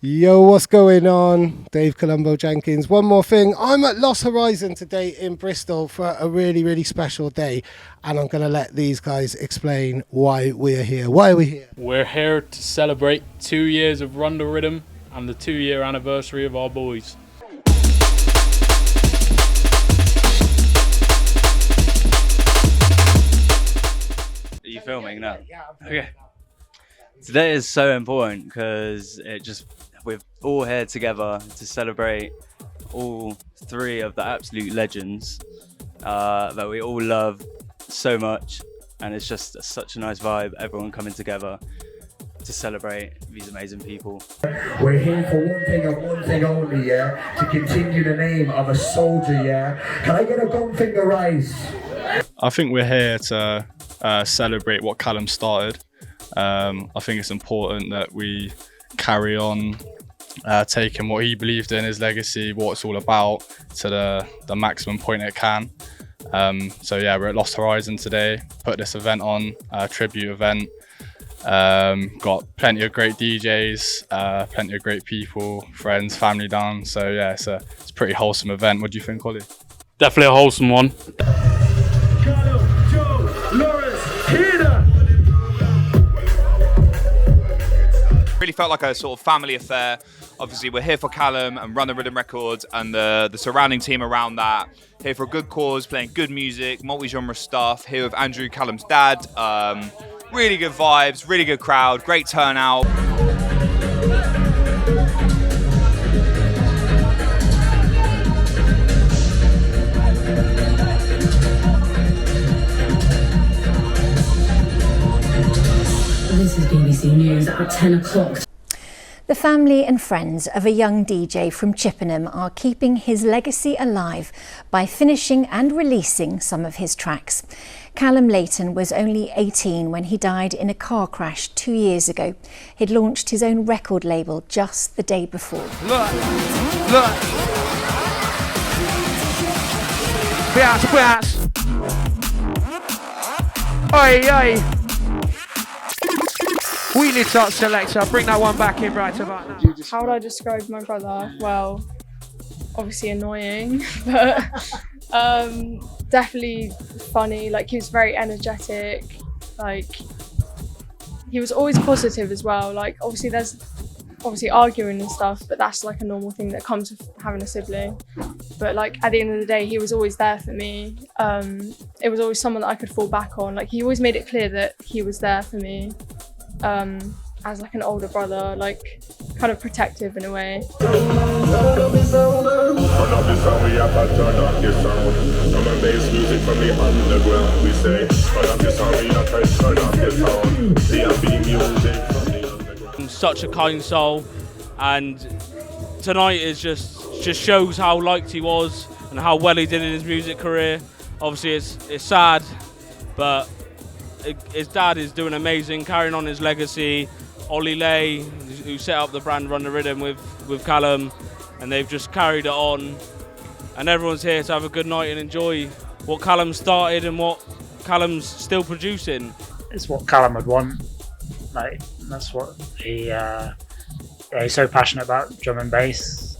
Yo, what's going on? Dave Colombo Jenkins. One more thing. I'm at Lost Horizon today in Bristol for a really, really special day. And I'm going to let these guys explain why we're here. Why are we here? We're here to celebrate 2 years of Run Da Riddim and the 2-year anniversary of our boys. Are you filming now? Okay. Today is so important because we're all here together to celebrate all three of the absolute legends that we all love so much, and it's just such a nice vibe, everyone coming together to celebrate these amazing people. We're here for one thing and one thing only, yeah? To continue the name of a soldier, yeah? Can I get a gun finger rise? I think we're here to celebrate what Calum started. I think it's important that we carry on taking what he believed in, his legacy, what it's all about, to the maximum point it can. So yeah, we're at Lost Horizon today, put this event on, a tribute event. Got plenty of great DJs, plenty of great people, friends, family down. So yeah, it's a pretty wholesome event. What do you think, Ollie? Definitely a wholesome one. Calum, Joe, Lawrence, Peter! Really felt like a sort of family affair. Obviously, we're here for Calum and Run Da Riddim Records and the surrounding team around that. Here for a good cause, playing good music, multi-genre stuff. Here with Andrew, Calum's dad. Really good vibes, really good crowd, great turnout. This is BBC News at 10 o'clock. The family and friends of a young DJ from Chippenham are keeping his legacy alive by finishing and releasing some of his tracks. Calum Layton was only 18 when he died in a car crash 2 years ago. He'd launched his own record label just the day before. Look. Biatch. Oi. Wheelie top selector, bring that one back in right about now. How would I describe my brother? Well, obviously annoying, but definitely funny. Like, he was very energetic. Like, he was always positive as well. Like, obviously there's arguing and stuff, but that's like a normal thing that comes with having a sibling. But like, at the end of the day, he was always there for me. It was always someone that I could fall back on. Like, he always made it clear that he was there for me. As like an older brother, like kind of protective in a way. Such a kind soul, and tonight is just shows how liked he was and how well he did in his music career. Obviously it's sad, but his dad is doing amazing, carrying on his legacy. Ollie Lay, who set up the brand Run Da Riddim with Calum, and they've just carried it on. And everyone's here to have a good night and enjoy what Calum started and what Calum's still producing. It's what Calum would want. Like, that's what he's so passionate about drum and bass.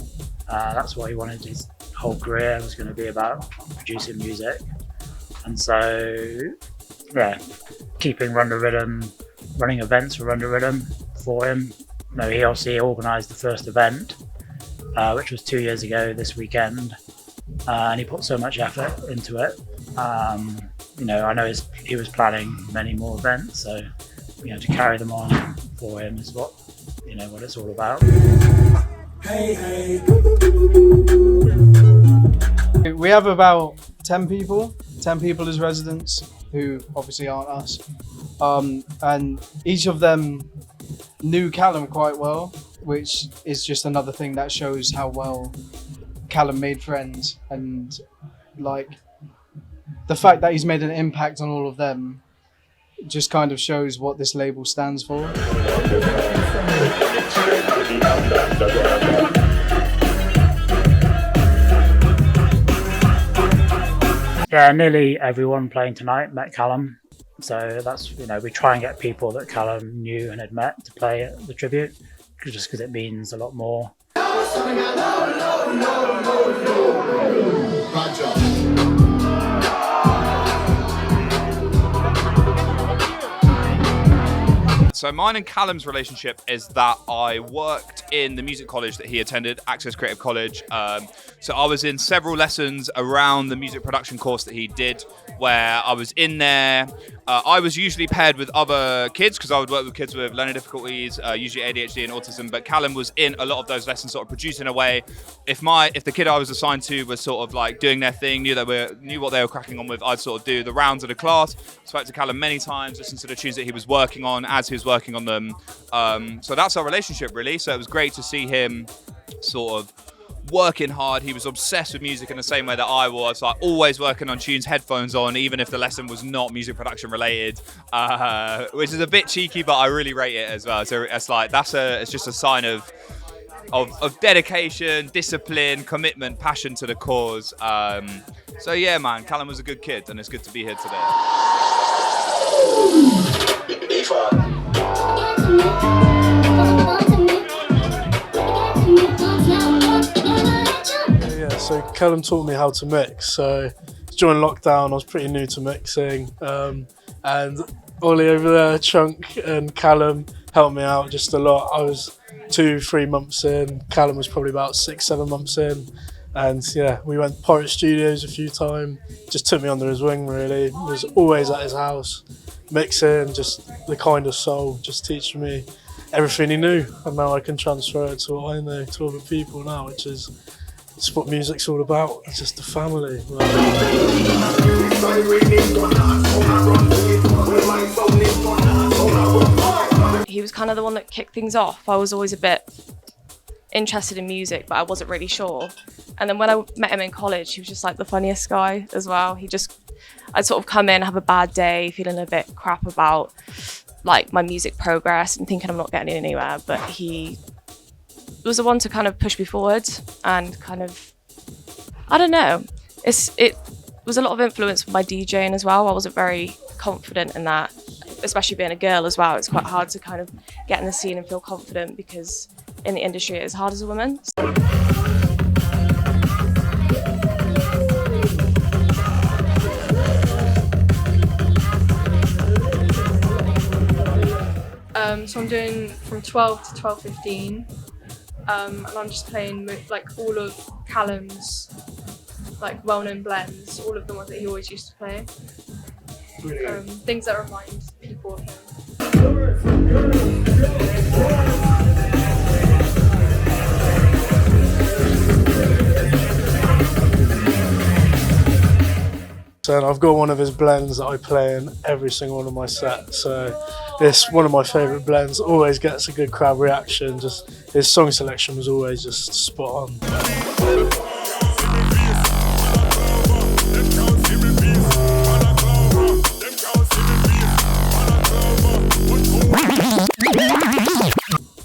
That's what he wanted his whole career was going to be about, producing music. And so, yeah, keeping Run Da Riddim, running events for Run Da Riddim for him. You know, he obviously organised the first event, which was 2 years ago this weekend, and he put so much effort into it. You know, I know he was planning many more events, so you know, to carry them on for him is what it's all about. We have about 10 people as residents, who obviously aren't us. And each of them knew Calum quite well, which is just another thing that shows how well Calum made friends. And like, the fact that he's made an impact on all of them just kind of shows what this label stands for. Yeah, nearly everyone playing tonight met Calum. So that's, we try and get people that Calum knew and had met to play at the tribute. just because it means a lot more. So mine and Calum's relationship is that I worked in the music college that he attended, Access Creative College. So I was in several lessons around the music production course that he did, where I was in there. I was usually paired with other kids because I would work with kids with learning difficulties, usually ADHD and autism. But Calum was in a lot of those lessons, sort of producing away. If the kid I was assigned to was sort of like doing their thing, knew what they were cracking on with, I'd sort of do the rounds of the class. Spoke to Calum many times, listened to the tunes that he was working on as he was working on them. So that's our relationship really. So it was great to see him sort of working hard. He was obsessed with music in the same way that I was, like always working on tunes, headphones on, even if the lesson was not music production related, which is a bit cheeky, but I really rate it as well. So it's like it's just a sign of dedication, discipline, commitment, passion to the cause. So yeah, man, Calum was a good kid, and it's good to be here today. So Calum taught me how to mix. So during lockdown, I was pretty new to mixing, and Ollie over there, Chunk and Calum helped me out just a lot. I was 2-3 months in. Calum was probably about 6-7 months in, and yeah, we went to Pirate Studios a few times. Just took me under his wing. Really, was always at his house, mixing. Just the kind of soul, just teaching me everything he knew, and now I can transfer it to what I know to other people now, which is. It's what music's all about. It's just a family. He was kind of the one that kicked things off. I was always a bit interested in music, but I wasn't really sure. And then when I met him in college, he was just like the funniest guy as well. I'd sort of come in, have a bad day, feeling a bit crap about like my music progress and thinking I'm not getting anywhere, but he was the one to kind of push me forward and kind of, I don't know, it was a lot of influence with my DJing as well. I wasn't very confident in that, especially being a girl as well. It's quite hard to kind of get in the scene and feel confident because in the industry it is hard as a woman. So I'm doing from 12 to 12:15. And I'm just playing like all of Calum's like well-known blends, all of the ones that he always used to play. Things that remind people of him. And I've got one of his blends that I play in every single one of my sets. So it's one of my favourite blends. Always gets a good crowd reaction. Just his song selection was always just spot on.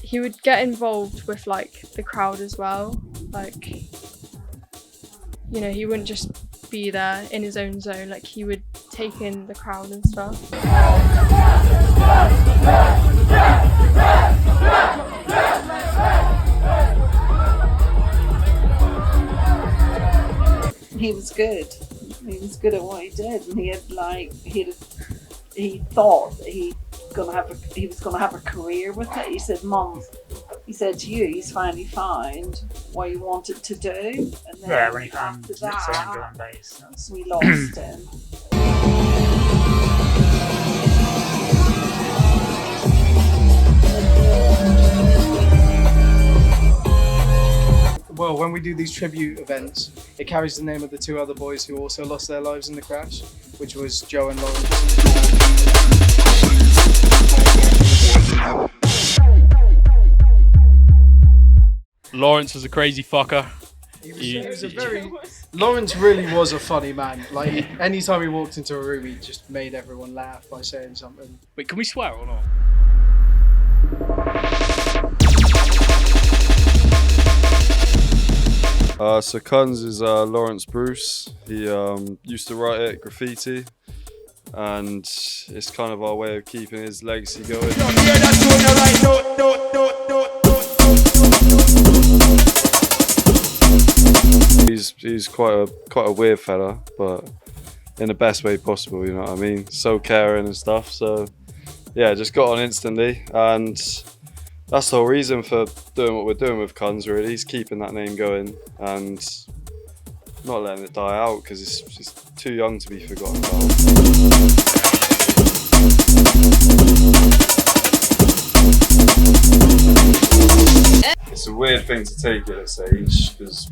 He would get involved with like the crowd as well. Like, you know, he wouldn't just be there in his own zone, like he would take in the crowd and stuff. He was good. He was good at what he did, and he thought that he was gonna have a career with it. He said, "Mum," he said to you, he's finally found what he wanted to do. And then yeah, when he found after mixing and drum and bass, we lost him. Well, when we do these tribute events, it carries the name of the 2 other boys who also lost their lives in the crash, which was Joe and Lawrence. Lawrence was a crazy fucker. Lawrence really was a funny man. Like, anytime he walked into a room, he just made everyone laugh by saying something. Wait, can we swear or not? So Kunz is Lawrence Bruce. He used to write it, graffiti, and it's kind of our way of keeping his legacy going. he's quite a weird fella, but in the best way possible. You know what I mean? So caring and stuff. So yeah, just got on instantly, and that's the whole reason for doing what we're doing with Cons. Really, he's keeping that name going and not letting it die out because it's just too young to be forgotten about. It's a weird thing to take at this age because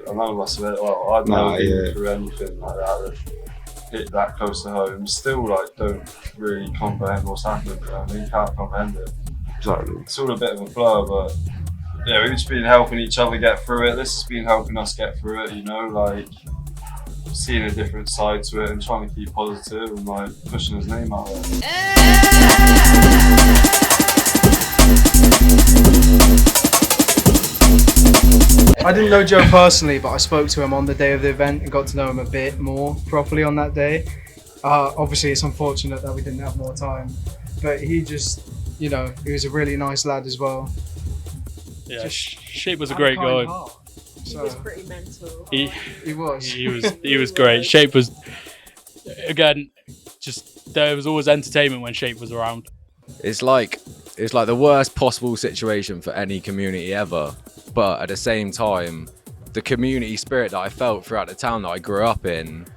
none of us have, well, I've never been through anything like that hit that close to home. Still, like, don't really comprehend what's happening. You know what I mean? Can't comprehend it. Exactly. It's all a bit of a blur, but yeah, we've just been helping each other get through it. This has been helping us get through it, you know, like seeing a different side to it and trying to keep positive and like pushing his name out there. I didn't know Joe personally, but I spoke to him on the day of the event and got to know him a bit more properly on that day. Obviously, it's unfortunate that we didn't have more time, but he just, you know, he was a really nice lad as well. Yeah, Shape was a great guy. He was pretty mental. He was. He was great. Shape was, again, just there was always entertainment when Shape was around. It's like the worst possible situation for any community ever. But at the same time, the community spirit that I felt throughout the town that I grew up in,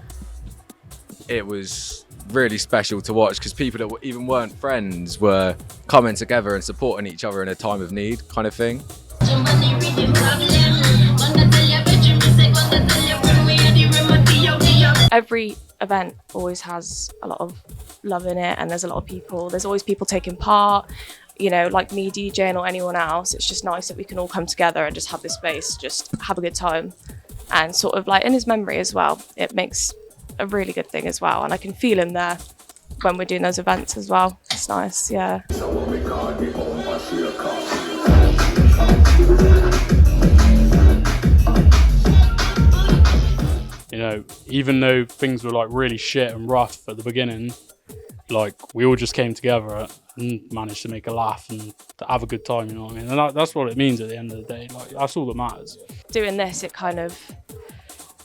it was really special to watch because people that even weren't friends were coming together and supporting each other in a time of need, kind of thing. Every event always has a lot of love in it, and there's a lot of people. There's always people taking part. You know, like me DJing or anyone else, it's just nice that we can all come together and just have this space, just have a good time. And sort of like in his memory as well, it makes a really good thing as well. And I can feel him there when we're doing those events as well. It's nice, yeah. You know, even though things were like really shit and rough at the beginning, like we all just came together and managed to make a laugh and to have a good time, you know what I mean? And that's what it means at the end of the day. Like, that's all that matters. Doing this, it kind of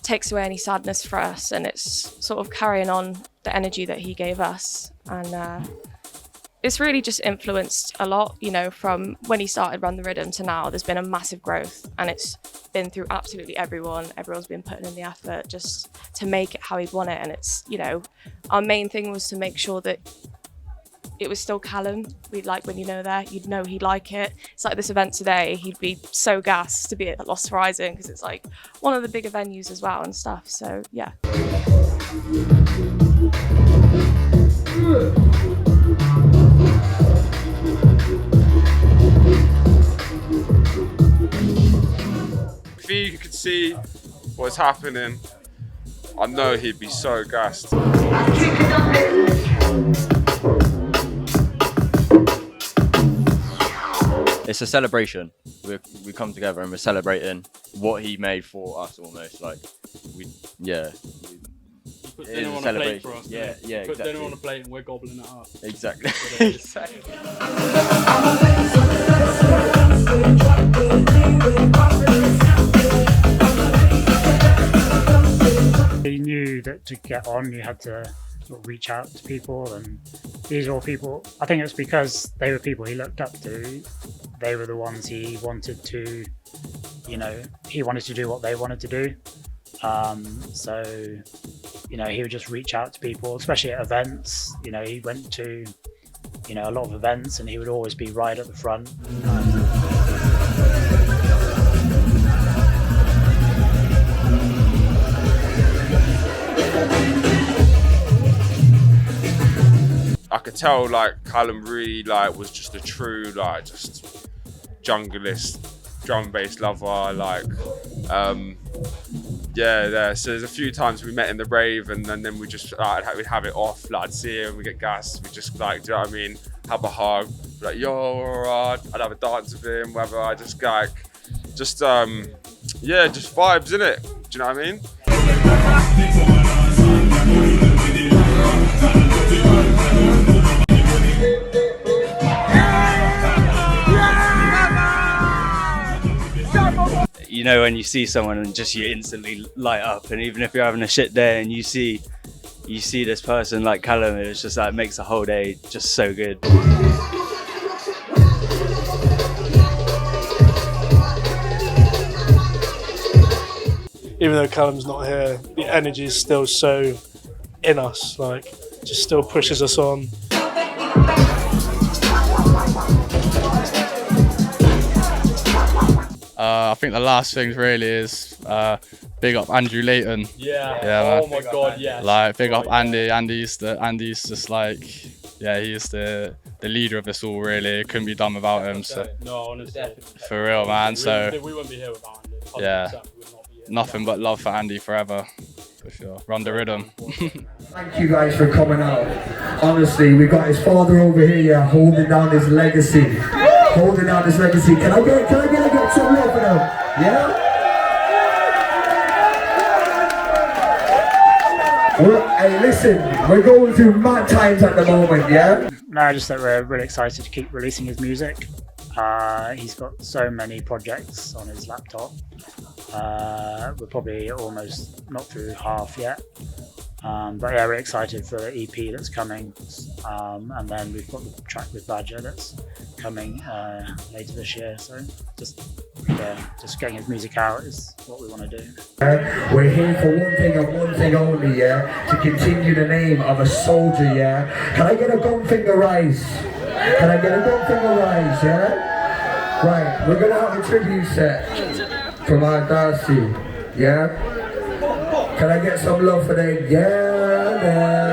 takes away any sadness for us, and it's sort of carrying on the energy that he gave us. And it's really just influenced a lot, you know, from when he started Run Da Riddim to now. There's been a massive growth, and it's been through absolutely everyone. Everyone's been putting in the effort just to make it how he'd want it. And it's, you know, our main thing was to make sure that it was still Calum. We'd like when you know there, you'd know he'd like it. It's like this event today, he'd be so gassed to be at Lost Horizon because it's like one of the bigger venues as well and stuff. So yeah. If he could see what's happening, I know he'd be so gassed. It's a celebration. We come together and we're celebrating what he made for us, almost like we. Put dinner on a plate for us. Yeah, yeah, Put exactly. dinner on a plate and we're gobbling it up. Exactly. He knew that to get on, you had to sort of reach out to people, and these are all people. I think it's because they were people he looked up to. They were the ones he wanted to, you know, he wanted to do what they wanted to do. So, you know, he would just reach out to people, especially at events. You know, he went to, you know, a lot of events, and he would always be right at the front. I could tell like Calum really like was just a true like just junglist drum bass lover, like yeah. So there's a few times we met in the rave, and then we just we'd have it off. Like I'd see him, we get gassed, we just like, do you know what I mean? Have a hug, be like yo, alright. I'd have a dance with him, whether I just like, just yeah, just vibes in it. Do you know what I mean? you know when you see someone and just you instantly light up, and even if you're having a shit day and you see this person like Calum, it's just like makes the whole day just so good. Even though Calum's not here, the energy is still so in us, like, just still pushes us on. I think the last thing really is big up Andrew Layton. Yeah. Man. Oh my God, yes. Like big up Andy. Andy's just like, yeah, he's the leader of this all. Really, couldn't be done without him. So no, honestly, for real, man. So we wouldn't be here without Andy. 100%. yeah, nothing but love for Andy forever, for sure. Run Da Riddim. Thank you guys for coming out. Honestly, we got his father over here, yeah, holding down his legacy. Holding down his legacy. Can I get some love for them? Yeah? Hey, listen, we're going through mad times at the moment, yeah? No, just that we're really excited to keep releasing his music. He's got so many projects on his laptop. We're probably almost not through half yet. But yeah, we're excited for the EP that's coming. And then we've got the track with Badger that's coming later this year. So just getting his music out is what we want to do. We're here for one thing and one thing only, yeah? To continue the name of a soldier, yeah? Can I get a gun finger rise? Can I get a gun finger rise, yeah? Right, we're gonna have a tribute set from our Darcy, yeah? Can I get some love for them? Yeah, man.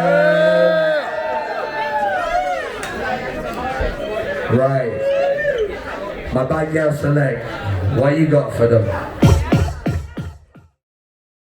Right. My bad girl Select, what you got for them?